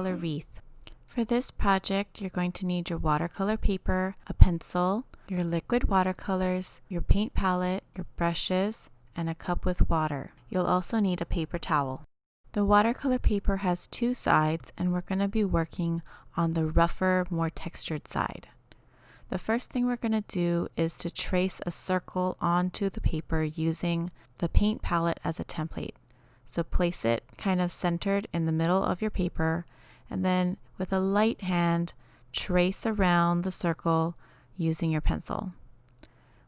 watercolor wreath. For this project, you're going to need your watercolor paper, a pencil, your liquid watercolors, your paint palette, your brushes, and a cup with water. You'll also need a paper towel. The watercolor paper has two sides, and we're going to be working on the rougher, more textured side. The first thing we're going to do is to trace a circle onto the paper using the paint palette as a template. So place it kind of centered in the middle of your paper, and then with a light hand, trace around the circle using your pencil.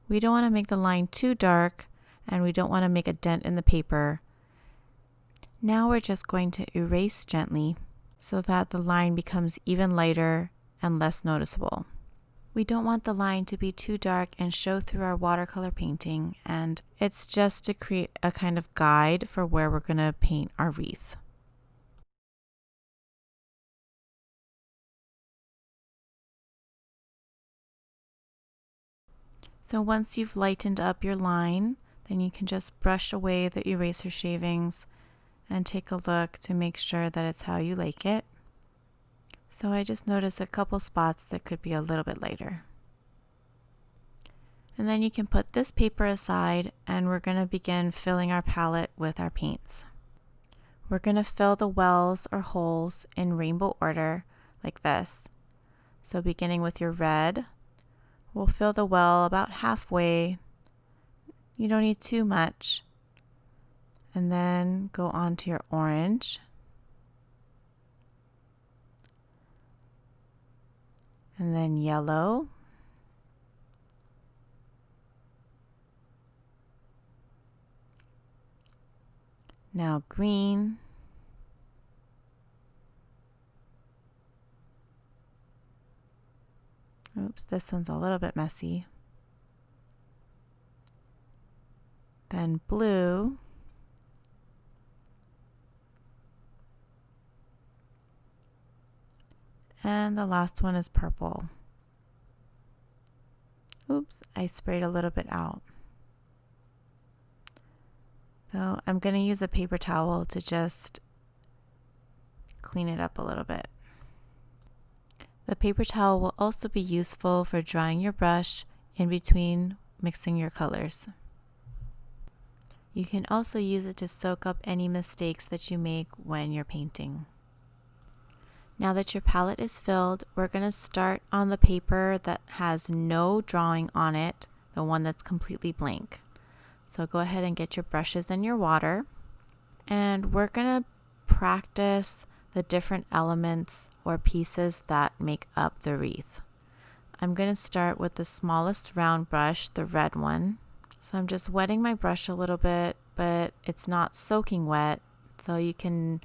We don't want to make the line too dark, and we don't want to make a dent in the paper. Now we're just going to erase gently so that the line becomes even lighter and less noticeable. We don't want the line to be too dark and show through our watercolor painting, and it's just to create a kind of guide for where we're going to paint our wreath. So once you've lightened up your line, then you can just brush away the eraser shavings and take a look to make sure that it's how you like it. So I just noticed a couple spots that could be a little bit lighter. And then you can put this paper aside, and we're going to begin filling our palette with our paints. We're going to fill the wells or holes in rainbow order like this. So beginning with your red, we'll fill the well about halfway. You don't need too much. And then go on to your orange. And then yellow. Now green. Oops, this one's a little bit messy. Then blue. And the last one is purple. Oops, I sprayed a little bit out. So I'm going to use a paper towel to just clean it up a little bit. The paper towel will also be useful for drying your brush in between mixing your colors. You can also use it to soak up any mistakes that you make when you're painting. Now that your palette is filled, we're going to start on the paper that has no drawing on it, the one that's completely blank. So go ahead and get your brushes and your water, and we're going to practice the different elements or pieces that make up the wreath. I'm going to start with the smallest round brush, the red one. So I'm just wetting my brush a little bit, but it's not soaking wet, so you can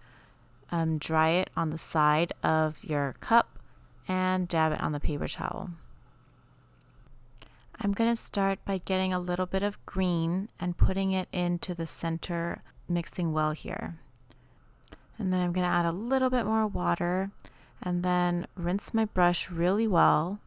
dry it on the side of your cup and dab it on the paper towel. I'm going to start by getting a little bit of green and putting it into the center mixing well here. And then I'm going to add a little bit more water and then rinse my brush really well,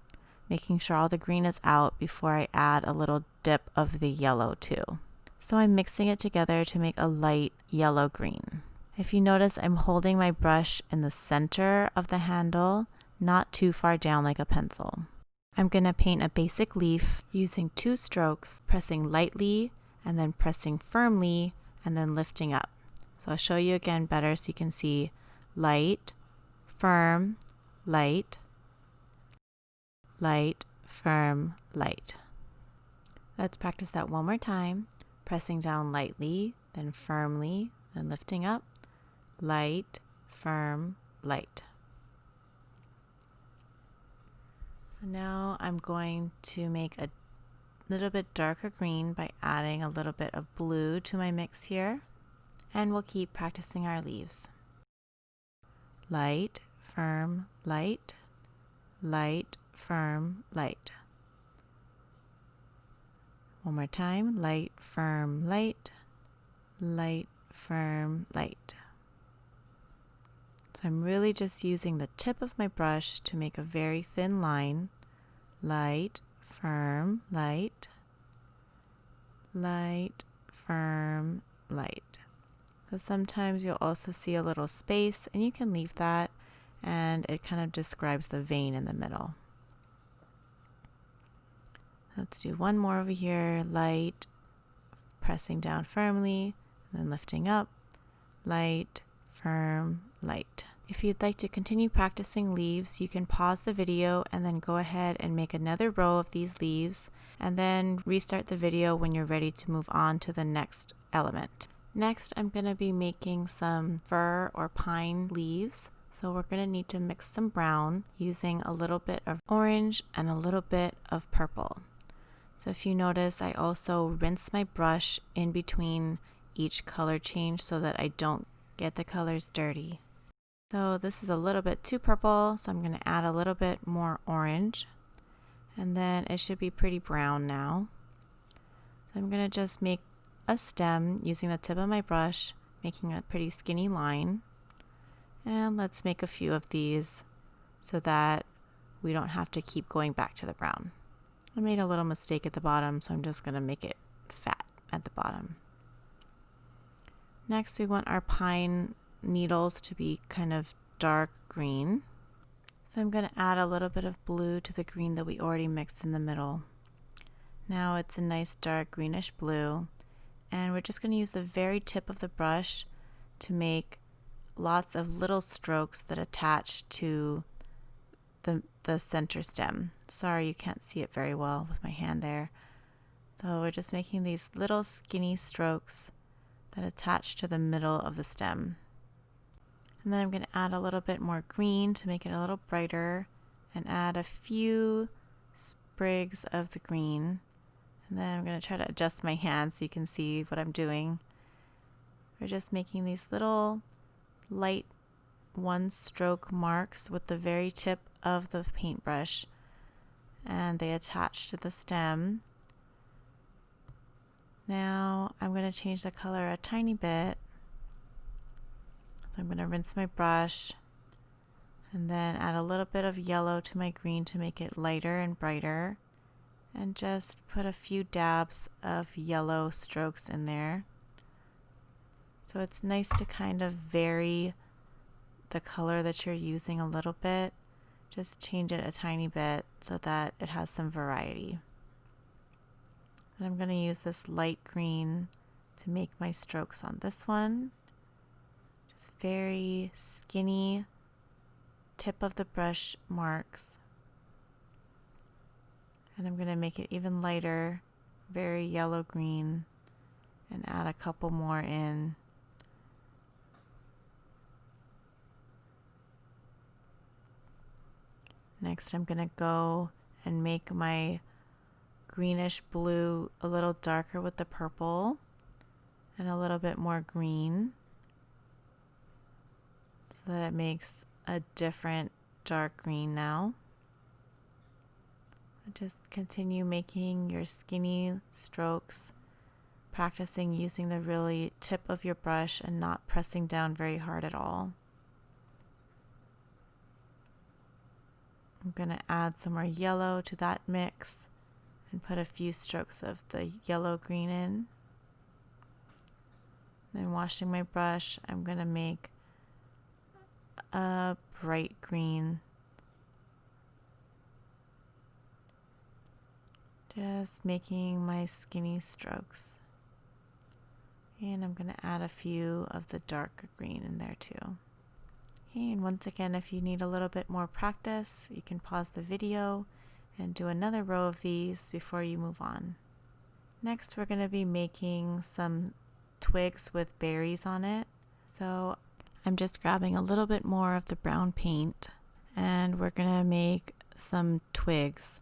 making sure all the green is out before I add a little dip of the yellow too. So I'm mixing it together to make a light yellow-green. If you notice, I'm holding my brush in the center of the handle, not too far down like a pencil. I'm going to paint a basic leaf using 2 strokes, pressing lightly and then pressing firmly and then lifting up. So I'll show you again better so you can see light, firm, light, light, firm, light. Let's practice that one more time. Pressing down lightly, then firmly, then lifting up. Light, firm, light. So now I'm going to make a little bit darker green by adding a little bit of blue to my mix here. And we'll keep practicing our leaves. Light, firm, light, light, firm, light. One more time. Light, firm, light, light, firm, light. So I'm really just using the tip of my brush to make a very thin line. Light, firm, light, light, firm, light. So sometimes you'll also see a little space, and you can leave that and it kind of describes the vein in the middle. Let's do one more over here, light, pressing down firmly, and then lifting up, light, firm, light. If you'd like to continue practicing leaves, you can pause the video and then go ahead and make another row of these leaves, and then restart the video when you're ready to move on to the next element. Next, I'm going to be making some fir or pine leaves. So we're going to need to mix some brown using a little bit of orange and a little bit of purple. So if you notice, I also rinse my brush in between each color change so that I don't get the colors dirty. So this is a little bit too purple, so I'm going to add a little bit more orange. And then it should be pretty brown now. So I'm going to just make a stem using the tip of my brush, making a pretty skinny line. And let's make a few of these so that we don't have to keep going back to the brown. I made a little mistake at the bottom, so I'm just going to make it fat at the bottom. Next, we want our pine needles to be kind of dark green. So I'm going to add a little bit of blue to the green that we already mixed in the middle. Now it's a nice dark greenish blue, and we're just going to use the very tip of the brush to make lots of little strokes that attach to the center stem. Sorry, you can't see it very well with my hand there. So we're just making these little skinny strokes that attach to the middle of the stem. And then I'm going to add a little bit more green to make it a little brighter, and add a few sprigs of the green. And then I'm going to try to adjust my hand so you can see what I'm doing. We're just making these little light one stroke marks with the very tip of the paintbrush, and they attach to the stem. Now I'm going to change the color a tiny bit. So I'm going to rinse my brush and then add a little bit of yellow to my green to make it lighter and brighter, and just put a few dabs of yellow strokes in there. So it's nice to kind of vary the color that you're using a little bit. Just change it a tiny bit so that it has some variety. And I'm going to use this light green to make my strokes on this one. Just very skinny tip of the brush marks. And I'm going to make it even lighter, very yellow green, and add a couple more in. Next, I'm going to go and make my greenish blue a little darker with the purple and a little bit more green, so that it makes a different dark green now. Just continue making your skinny strokes, practicing using the really tip of your brush and not pressing down very hard at all. I'm going to add some more yellow to that mix and put a few strokes of the yellow green in. Then washing my brush, I'm going to make a bright green. Just making my skinny strokes. And I'm going to add a few of the darker green in there too. Okay, and once again, if you need a little bit more practice, you can pause the video and do another row of these before you move on. Next, we're going to be making some twigs with berries on it. So I'm just grabbing a little bit more of the brown paint, and we're going to make some twigs.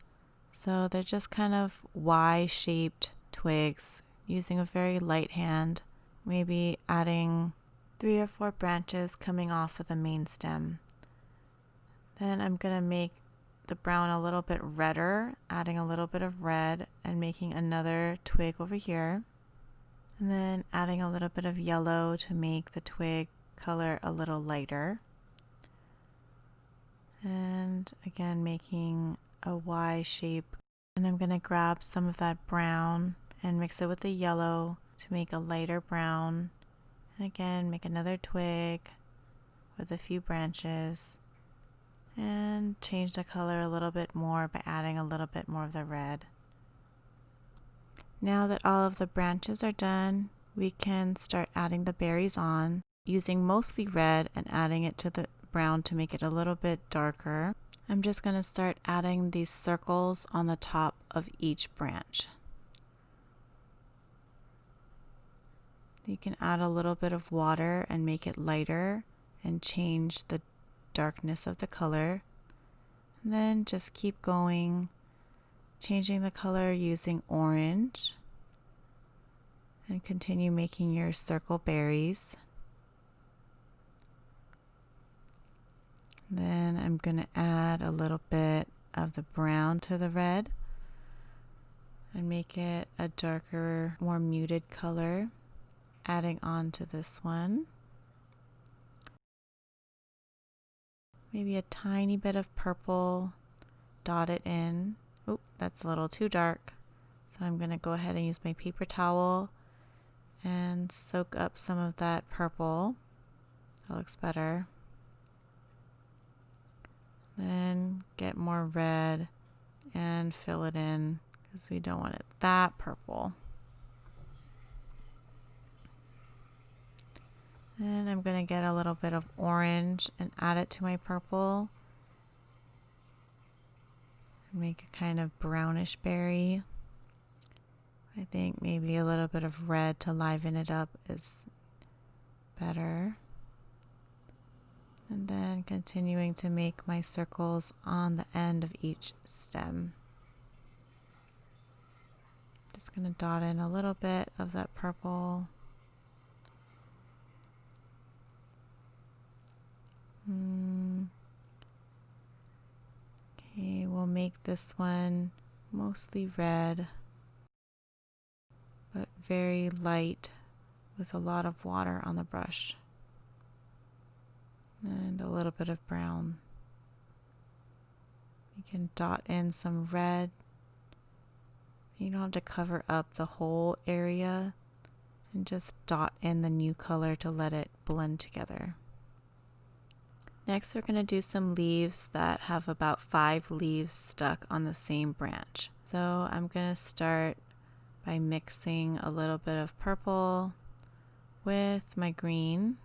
So they're just kind of Y-shaped twigs using a very light hand, maybe adding 3 or 4 branches coming off of the main stem. Then I'm going to make the brown a little bit redder, adding a little bit of red and making another twig over here. And then adding a little bit of yellow to make the twig color a little lighter. And again, making a Y shape. And I'm going to grab some of that brown and mix it with the yellow to make a lighter brown. And again, make another twig with a few branches. And change the color a little bit more by adding a little bit more of the red. Now that all of the branches are done, we can start adding the berries on, using mostly red and adding it to the brown to make it a little bit darker. I'm just going to start adding these circles on the top of each branch. You can add a little bit of water and make it lighter and change the darkness of the color. And then just keep going, changing the color using orange, and continue making your circle berries. Then I'm going to add a little bit of the brown to the red and make it a darker, more muted color, adding on to this one. Maybe a tiny bit of purple, dot it in. Oh, that's a little too dark. So I'm going to go ahead and use my paper towel and soak up some of that purple. That looks better. Then get more red and fill it in because we don't want it that purple. Then I'm going to get a little bit of orange and add it to my purple. Make a kind of brownish berry. I think maybe a little bit of red to liven it up is better. And then continuing to make my circles on the end of each stem. Just going to dot in a little bit of that purple. Okay, we'll make this one mostly red, but very light with a lot of water on the brush. And a little bit of brown. You can dot in some red. You don't have to cover up the whole area, and just dot in the new color to let it blend together. Next, we're going to do some leaves that have about 5 leaves stuck on the same branch. So I'm going to start by mixing a little bit of purple with my green.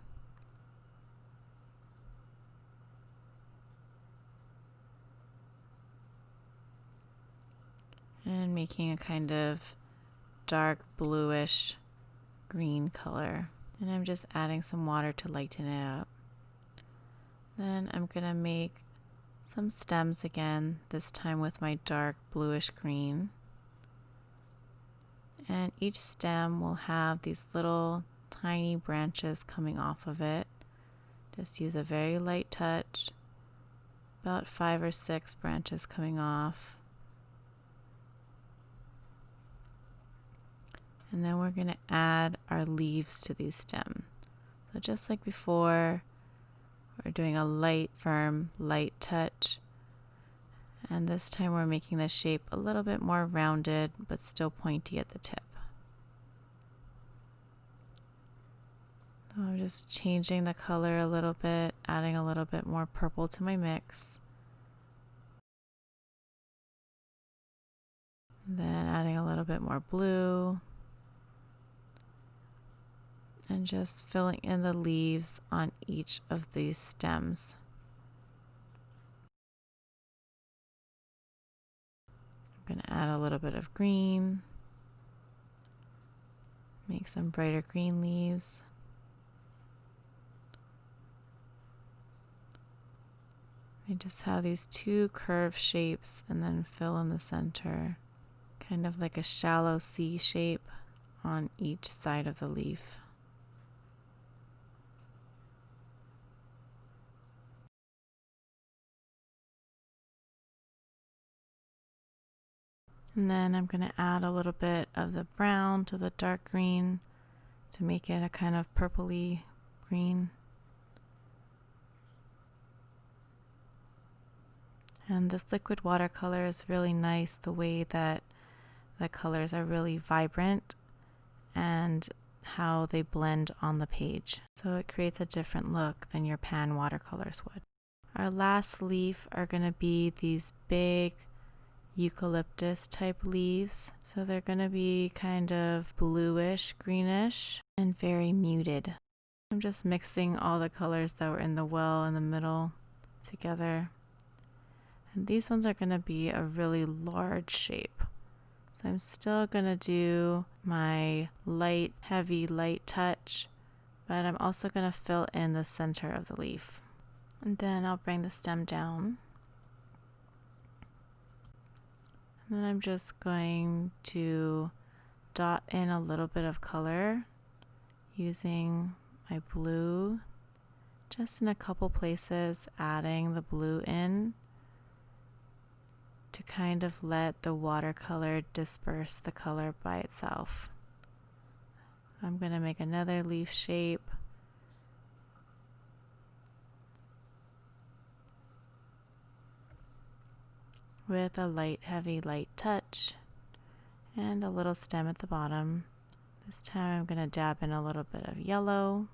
And making a kind of dark bluish green color. And I'm just adding some water to lighten it up. Then I'm going to make some stems again, this time with my dark bluish green. And each stem will have these little tiny branches coming off of it. Just use a very light touch, about 5 or 6 branches coming off. And then we're going to add our leaves to these stems. So just like before, we're doing a light, firm, light touch. And this time we're making the shape a little bit more rounded, but still pointy at the tip. So I'm just changing the color a little bit, adding a little bit more purple to my mix. And then adding a little bit more blue. And just filling in the leaves on each of these stems. I'm going to add a little bit of green, make some brighter green leaves. I just have these 2 curved shapes and then fill in the center, kind of like a shallow C shape on each side of the leaf. And then I'm going to add a little bit of the brown to the dark green to make it a kind of purpley green. And this liquid watercolor is really nice, the way that the colors are really vibrant and how they blend on the page. So it creates a different look than your pan watercolors would. Our last leaf are going to be these big eucalyptus type leaves. So they're going to be kind of bluish, greenish, and very muted. I'm just mixing all the colors that were in the well in the middle together. And these ones are going to be a really large shape. So I'm still going to do my light, heavy, light touch, but I'm also going to fill in the center of the leaf. And then I'll bring the stem down. And then I'm just going to dot in a little bit of color using my blue, just in a couple places, adding the blue in to kind of let the watercolor disperse the color by itself. I'm going to make another leaf shape. With a light, heavy, light touch and a little stem at the bottom. This time I'm going to dab in a little bit of yellow,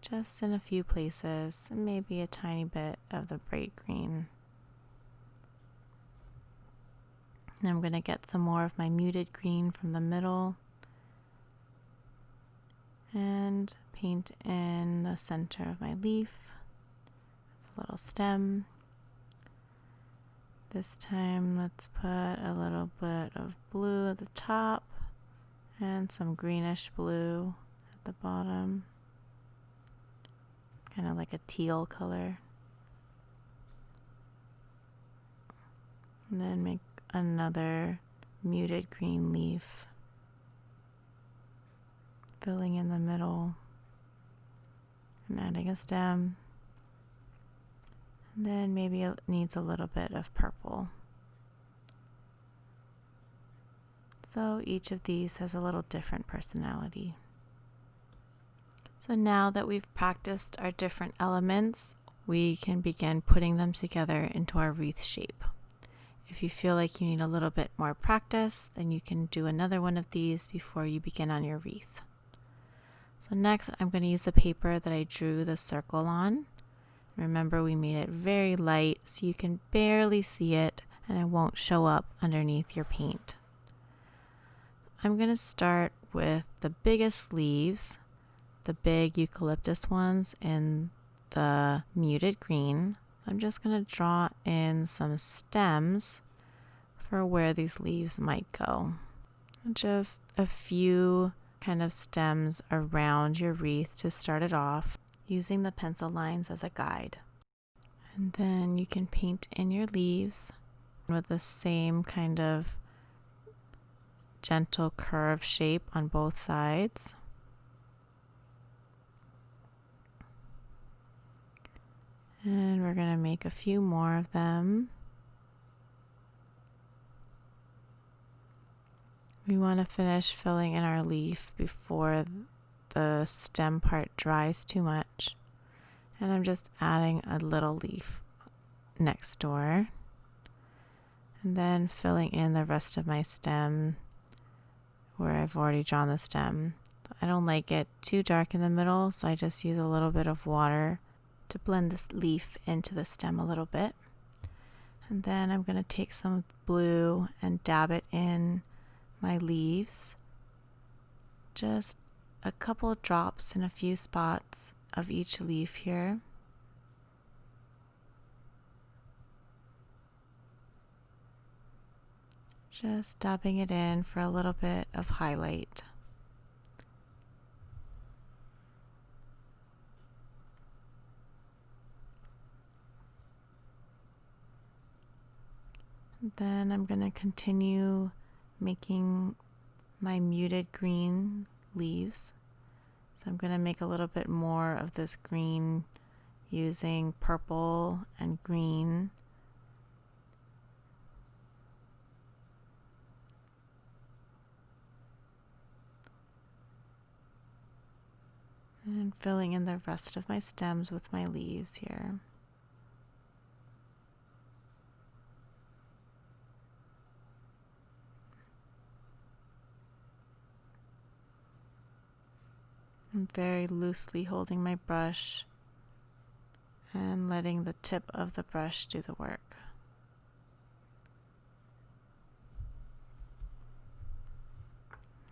just in a few places, and maybe a tiny bit of the bright green. And I'm going to get some more of my muted green from the middle and paint in the center of my leaf with a little stem. This time let's put a little bit of blue at the top and some greenish blue at the bottom, kind of like a teal color. And then make another muted green leaf, filling in the middle and adding a stem. And then maybe it needs a little bit of purple. So each of these has a little different personality. So now that we've practiced our different elements, we can begin putting them together into our wreath shape. If you feel like you need a little bit more practice, then you can do another one of these before you begin on your wreath. So next, I'm going to use the paper that I drew the circle on. Remember, we made it very light so you can barely see it and it won't show up underneath your paint. I'm going to start with the biggest leaves, the big eucalyptus ones in the muted green. I'm just going to draw in some stems for where these leaves might go. Just a few kind of stems around your wreath to start it off, using the pencil lines as a guide. And then you can paint in your leaves with the same kind of gentle curve shape on both sides. And we're going to make a few more of them. We want to finish filling in our leaf before the stem part dries too much. And I'm just adding a little leaf next door. And then filling in the rest of my stem where I've already drawn the stem. I don't like it too dark in the middle, so I just use a little bit of water to blend this leaf into the stem a little bit. And then I'm going to take some blue and dab it in my leaves. Just a couple drops in a few spots of each leaf here. Just dabbing it in for a little bit of highlight. Then I'm going to continue making my muted green leaves. So I'm going to make a little bit more of this green using purple and green. And filling in the rest of my stems with my leaves here. I'm very loosely holding my brush and letting the tip of the brush do the work.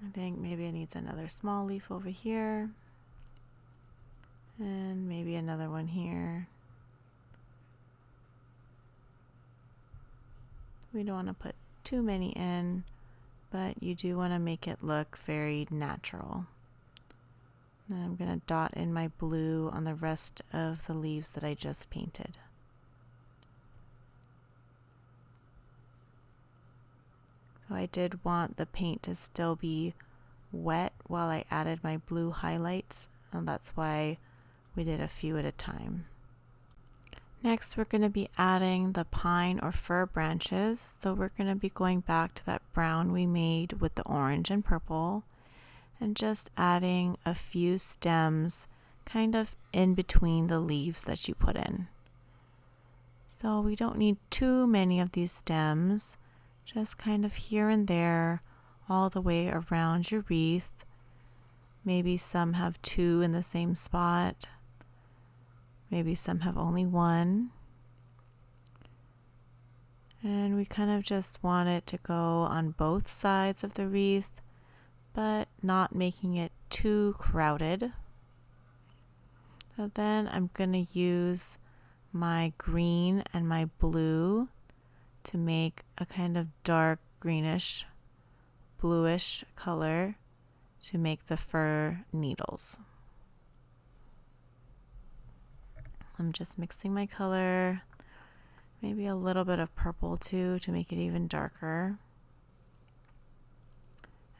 I think maybe it needs another small leaf over here, and maybe another one here. We don't want to put too many in, but you do want to make it look very natural. Then I'm going to dot in my blue on the rest of the leaves that I just painted. So I did want the paint to still be wet while I added my blue highlights, and that's why we did a few at a time. Next, we're going to be adding the pine or fir branches. So we're going to be going back to that brown we made with the orange and purple, and just adding a few stems kind of in between the leaves that you put in. So we don't need too many of these stems, just kind of here and there all the way around your wreath. Maybe some have two in the same spot. Maybe some have only one. And we kind of just want it to go on both sides of the wreath, but not making it too crowded. So then I'm going to use my green and my blue to make a kind of dark greenish, bluish color to make the fir needles. I'm just mixing my color, maybe a little bit of purple too to make it even darker.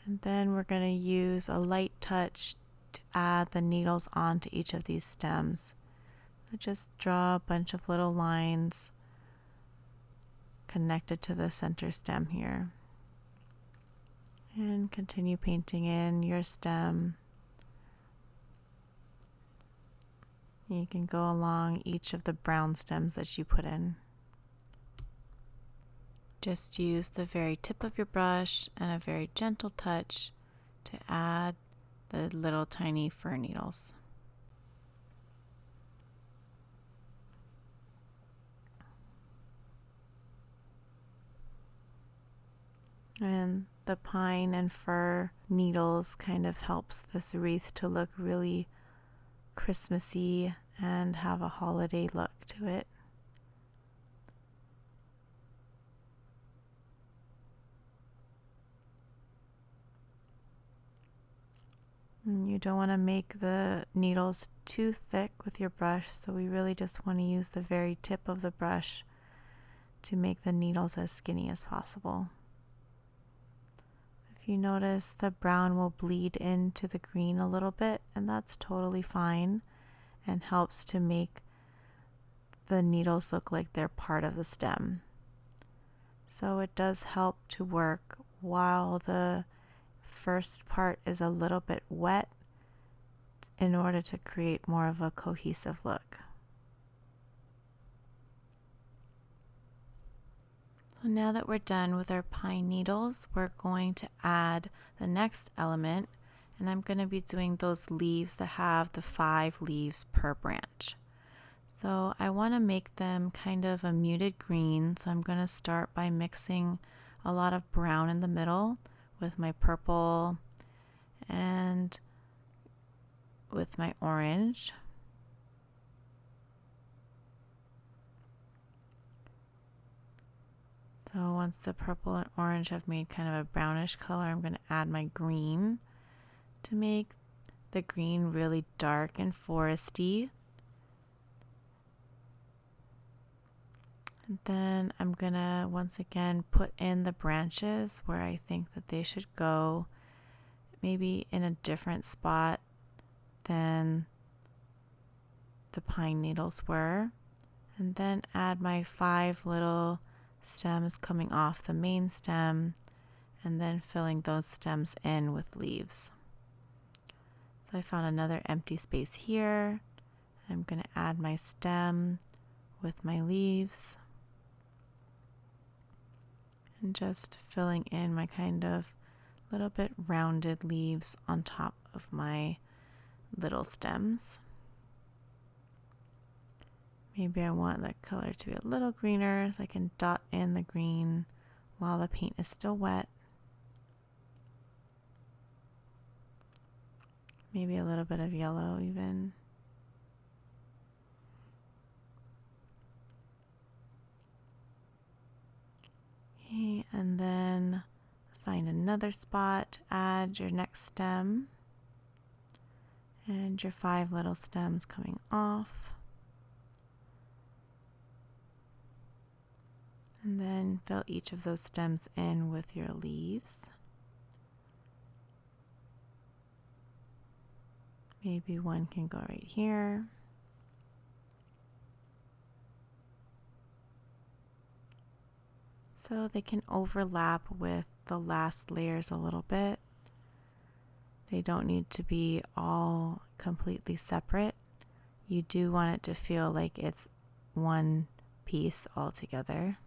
And then we're going to use a light touch to add the needles onto each of these stems. So just draw a bunch of little lines connected to the center stem here. And continue painting in your stem. You can go along each of the brown stems that you put in. Just use the very tip of your brush and a very gentle touch to add the little tiny fir needles. And the pine and fir needles kind of helps this wreath to look really Christmassy and have a holiday look to it. And you don't want to make the needles too thick with your brush, so we really just want to use the very tip of the brush to make the needles as skinny as possible. If you notice, the brown will bleed into the green a little bit, and that's totally fine and helps to make the needles look like they're part of the stem. So it does help to work while the first part is a little bit wet in order to create more of a cohesive look. So now that we're done with our pine needles, we're going to add the next element, and I'm going to be doing those leaves that have the 5 leaves per branch. So I want to make them kind of a muted green, so I'm going to start by mixing a lot of brown in the middle with my purple and with my orange. So once the purple and orange have made kind of a brownish color, I'm going to add my green to make the green really dark and foresty. And then I'm going to once again put in the branches where I think that they should go, maybe in a different spot than the pine needles were. And then add my 5 little stems coming off the main stem, and then filling those stems in with leaves. So I found another empty space here. I'm going to add my stem with my leaves and just filling in my kind of little bit rounded leaves on top of my little stems. Maybe I want the color to be a little greener so I can dot in the green while the paint is still wet. Maybe a little bit of yellow even. Okay, and then find another spot, add your next stem and your 5 little stems coming off. And then fill each of those stems in with your leaves. Maybe one can go right here. So they can overlap with the last layers a little bit. They don't need to be all completely separate. You do want it to feel like it's one piece all together.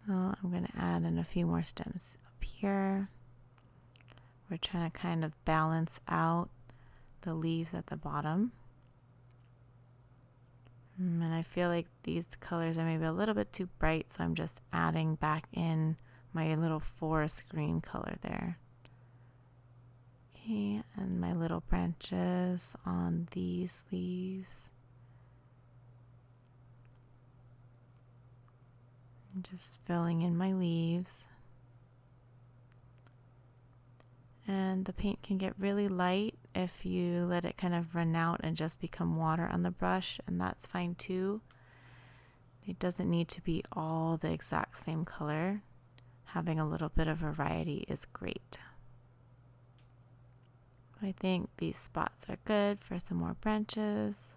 So I'm going to add in a few more stems up here. We're trying to kind of balance out the leaves at the bottom. And I feel like these colors are maybe a little bit too bright, so I'm just adding back in my little forest green color there. Okay, and my little branches on these leaves. Just filling in my leaves. And the paint can get really light if you let it kind of run out and just become water on the brush, and that's fine too. It doesn't need to be all the exact same color. Having a little bit of variety is great. I think these spots are good for some more branches.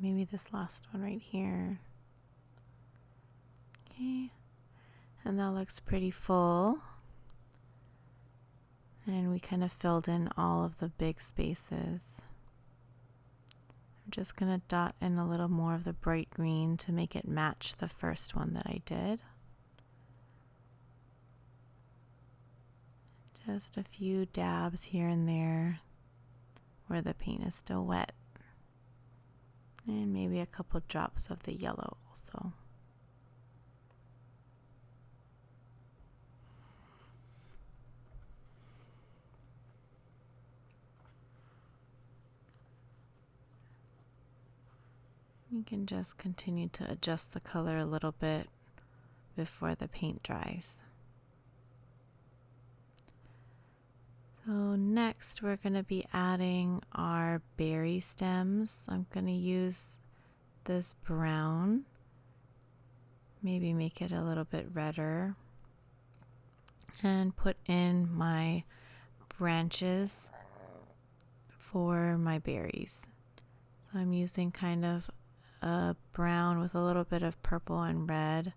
Maybe this last one right here. Okay, and that looks pretty full. And we kind of filled in all of the big spaces. I'm just going to dot in a little more of the bright green to make it match the first one that I did. Just a few dabs here and there where the paint is still wet. And maybe a couple drops of the yellow also. You can just continue to adjust the color a little bit before the paint dries. So next we're going to be adding our berry stems. I'm going to use this brown, maybe make it a little bit redder, and put in my branches for my berries. So I'm using kind of a brown with a little bit of purple and red,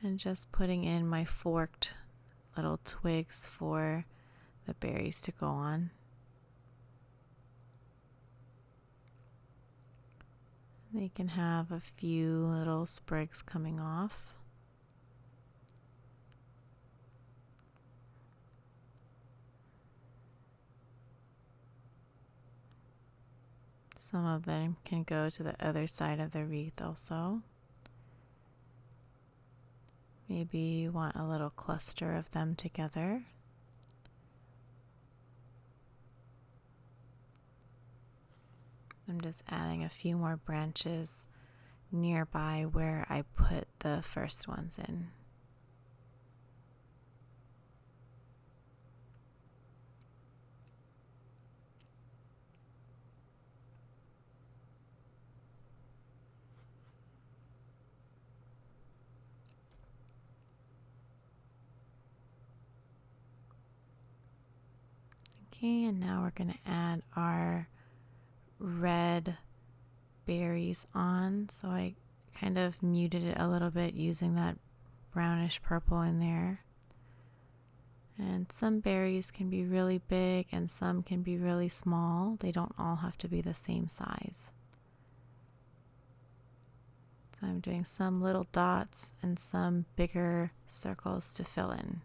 and just putting in my forked little twigs for the berries to go on. They can have a few little sprigs coming off. Some of them can go to the other side of the wreath also. Maybe you want a little cluster of them together. I'm just adding a few more branches nearby where I put the first ones in. Okay, and now we're going to add our red berries on. So I kind of muted it a little bit using that brownish purple in there. And some berries can be really big and some can be really small. They don't all have to be the same size. So I'm doing some little dots and some bigger circles to fill in.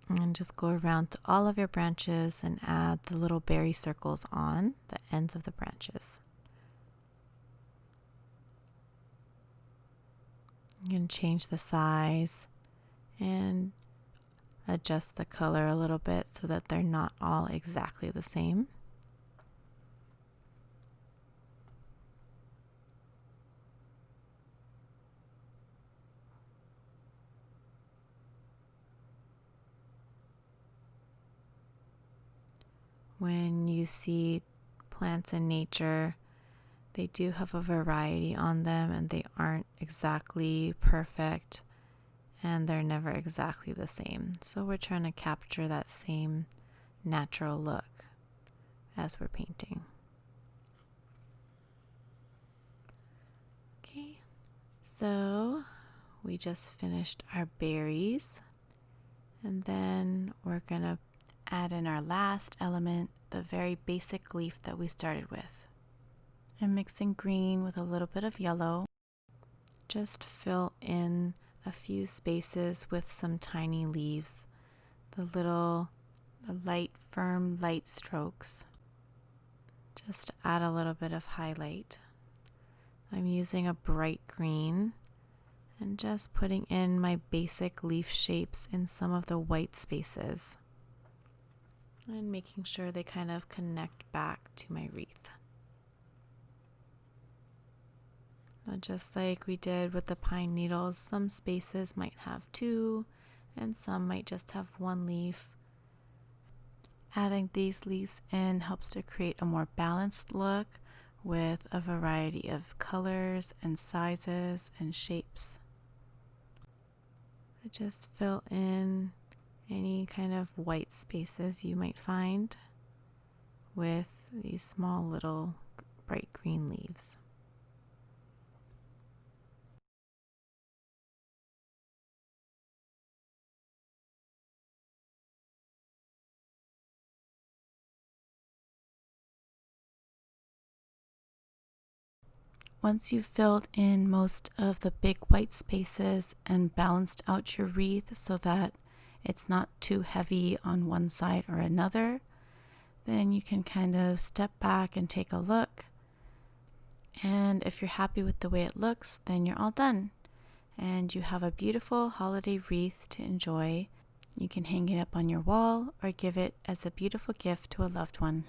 And just go around to all of your branches and add the little berry circles on the ends of the branches. You can change the size and adjust the color a little bit so that they're not all exactly the same. When you see plants in nature, they do have a variety on them and they aren't exactly perfect and they're never exactly the same. So we're trying to capture that same natural look as we're painting. Okay, so we just finished our berries and then we're gonna add in our last element, the very basic leaf that we started with. I'm mixing green with a little bit of yellow. Just fill in a few spaces with some tiny leaves, the light, firm, light strokes. Just add a little bit of highlight. I'm using a bright green and just putting in my basic leaf shapes in some of the white spaces and making sure they kind of connect back to my wreath. Now, just like we did with the pine needles, some spaces might have two and some might just have one leaf. Adding these leaves in helps to create a more balanced look with a variety of colors and sizes and shapes. I just fill in any kind of white spaces you might find with these small little bright green leaves. Once you've filled in most of the big white spaces and balanced out your wreath so that it's not too heavy on one side or another, then you can kind of step back and take a look. And if you're happy with the way it looks, then you're all done. And you have a beautiful holiday wreath to enjoy. You can hang it up on your wall or give it as a beautiful gift to a loved one.